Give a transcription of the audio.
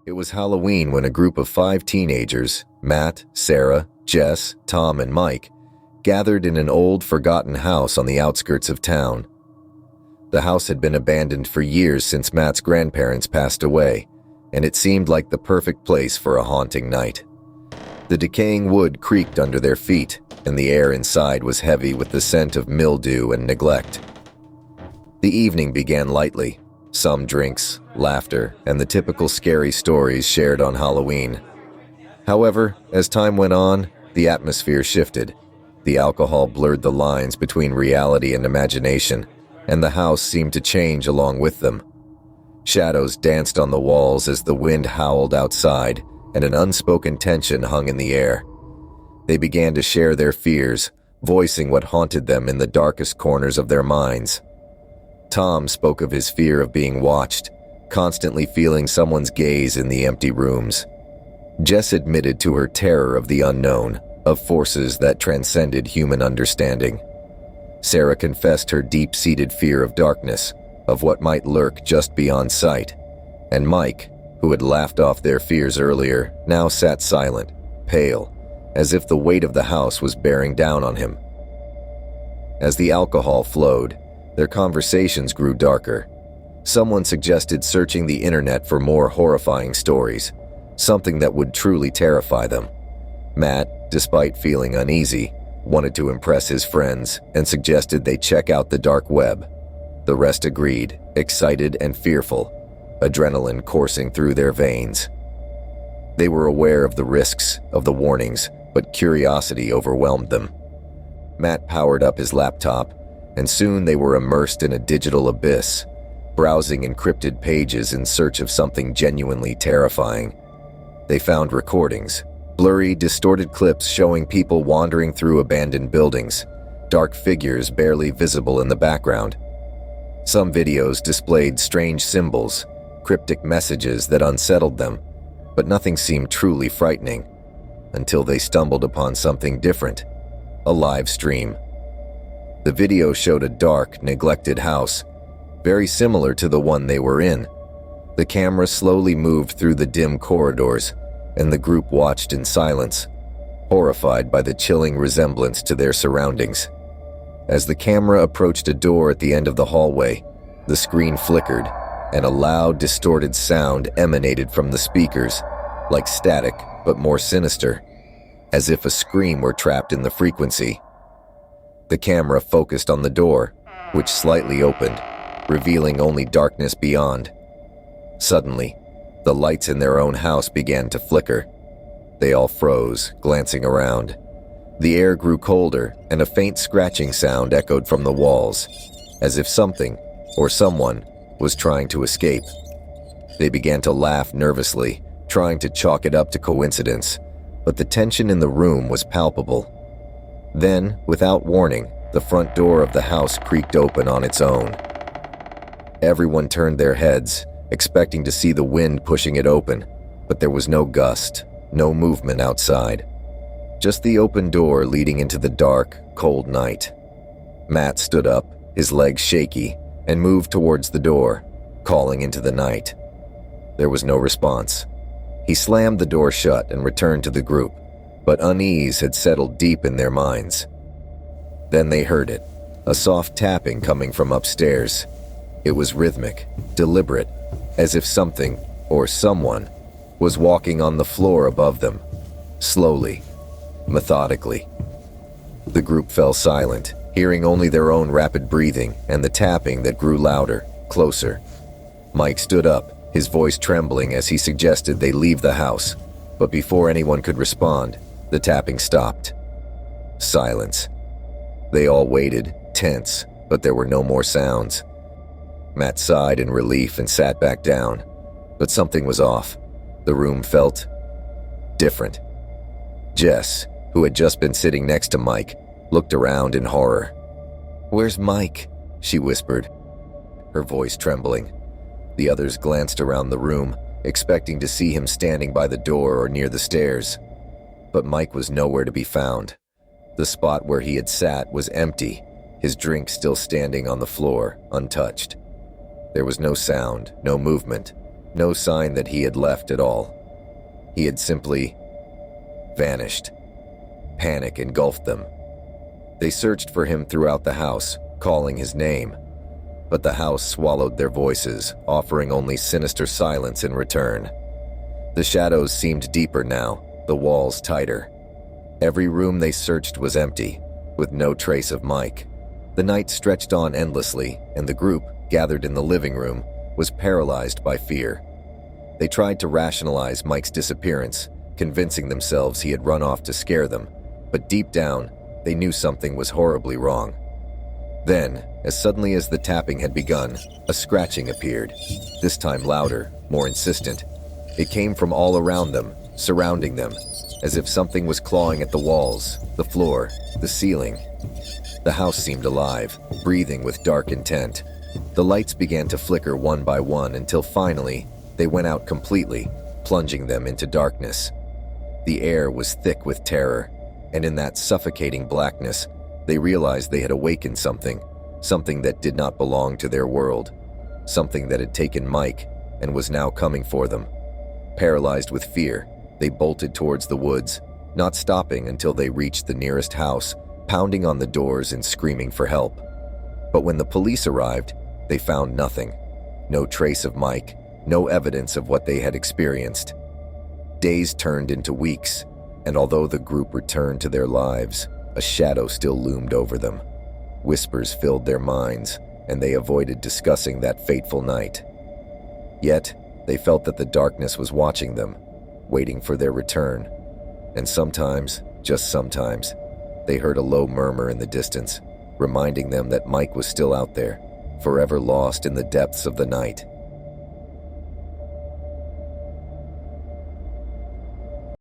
It was Halloween when a group of 5 teenagers, Matt, Sarah, Jess, Tom, and Mike, gathered in an old, forgotten house on the outskirts of town. The house had been abandoned for years since Matt's grandparents passed away, and it seemed like the perfect place for a haunting night. The decaying wood creaked under their feet, and the air inside was heavy with the scent of mildew and neglect. The evening began lightly. Some drinks, laughter, and the typical scary stories shared on Halloween. However, as time went on, the atmosphere shifted. The alcohol blurred the lines between reality and imagination, and the house seemed to change along with them. Shadows danced on the walls as the wind howled outside, and an unspoken tension hung in the air. They began to share their fears, voicing what haunted them in the darkest corners of their minds. Tom spoke of his fear of being watched, constantly feeling someone's gaze in the empty rooms. Jess admitted to her terror of the unknown, of forces that transcended human understanding. Sarah confessed her deep-seated fear of darkness, of what might lurk just beyond sight. And Mike, who had laughed off their fears earlier, now sat silent, pale, as if the weight of the house was bearing down on him. As the alcohol flowed, their conversations grew darker. Someone suggested searching the internet for more horrifying stories, something that would truly terrify them. Matt, despite feeling uneasy, wanted to impress his friends and suggested they check out the dark web. The rest agreed, excited and fearful, adrenaline coursing through their veins. They were aware of the risks, of the warnings, but curiosity overwhelmed them. Matt powered up his laptop, and soon they were immersed in a digital abyss, browsing encrypted pages in search of something genuinely terrifying. They found recordings, blurry, distorted clips showing people wandering through abandoned buildings, dark figures barely visible in the background. Some videos displayed strange symbols, cryptic messages that unsettled them, but nothing seemed truly frightening, until they stumbled upon something different, a live stream. The video showed a dark, neglected house, very similar to the one they were in. The camera slowly moved through the dim corridors, and the group watched in silence, horrified by the chilling resemblance to their surroundings. As the camera approached a door at the end of the hallway, the screen flickered, and a loud, distorted sound emanated from the speakers, like static but more sinister, as if a scream were trapped in the frequency. The camera focused on the door, which slightly opened, revealing only darkness beyond. Suddenly, the lights in their own house began to flicker. They all froze, glancing around. The air grew colder, and a faint scratching sound echoed from the walls, as if something, or someone, was trying to escape. They began to laugh nervously, trying to chalk it up to coincidence, but the tension in the room was palpable. Then, without warning, the front door of the house creaked open on its own. Everyone turned their heads, expecting to see the wind pushing it open, but there was no gust, no movement outside. Just the open door leading into the dark, cold night. Matt stood up, his legs shaky, and moved towards the door, calling into the night. There was no response. He slammed the door shut and returned to the group, but unease had settled deep in their minds. Then they heard it, a soft tapping coming from upstairs. It was rhythmic, deliberate, as if something, or someone, was walking on the floor above them, slowly, methodically. The group fell silent, hearing only their own rapid breathing and the tapping that grew louder, closer. Mike stood up, his voice trembling as he suggested they leave the house, but before anyone could respond, the tapping stopped. Silence. They all waited, tense, but there were no more sounds. Matt sighed in relief and sat back down, but something was off. The room felt different. Jess, who had just been sitting next to Mike, looked around in horror. "Where's Mike?" she whispered, her voice trembling. The others glanced around the room, expecting to see him standing by the door or near the stairs. But Mike was nowhere to be found. The spot where he had sat was empty, his drink still standing on the floor, untouched. There was no sound, no movement, No sign that he had left at all. He had simply vanished. Panic engulfed them. They searched for him throughout the house, calling his name, but the house swallowed their voices, offering only sinister silence in return. The shadows seemed deeper now, the walls tighter. Every room they searched was empty, with no trace of Mike. The night stretched on endlessly, and the group, gathered in the living room, was paralyzed by fear. They tried to rationalize Mike's disappearance, convincing themselves he had run off to scare them, but deep down, they knew something was horribly wrong. Then, as suddenly as the tapping had begun, a scratching appeared, this time louder, more insistent. It came from all around them, surrounding them, as if something was clawing at the walls, the floor, the ceiling. The house seemed alive, breathing with dark intent. The lights began to flicker one by one until finally, they went out completely, plunging them into darkness. The air was thick with terror, and in that suffocating blackness, they realized they had awakened something that did not belong to their world, something that had taken Mike and was now coming for them. Paralyzed with fear, they bolted towards the woods, not stopping until they reached the nearest house, pounding on the doors and screaming for help. But when the police arrived, they found nothing. No trace of Mike, no evidence of what they had experienced. Days turned into weeks, and although the group returned to their lives, a shadow still loomed over them. Whispers filled their minds, and they avoided discussing that fateful night. Yet, they felt that the darkness was watching them, waiting for their return. And sometimes, just sometimes, they heard a low murmur in the distance, reminding them that Mike was still out there, forever lost in the depths of the night.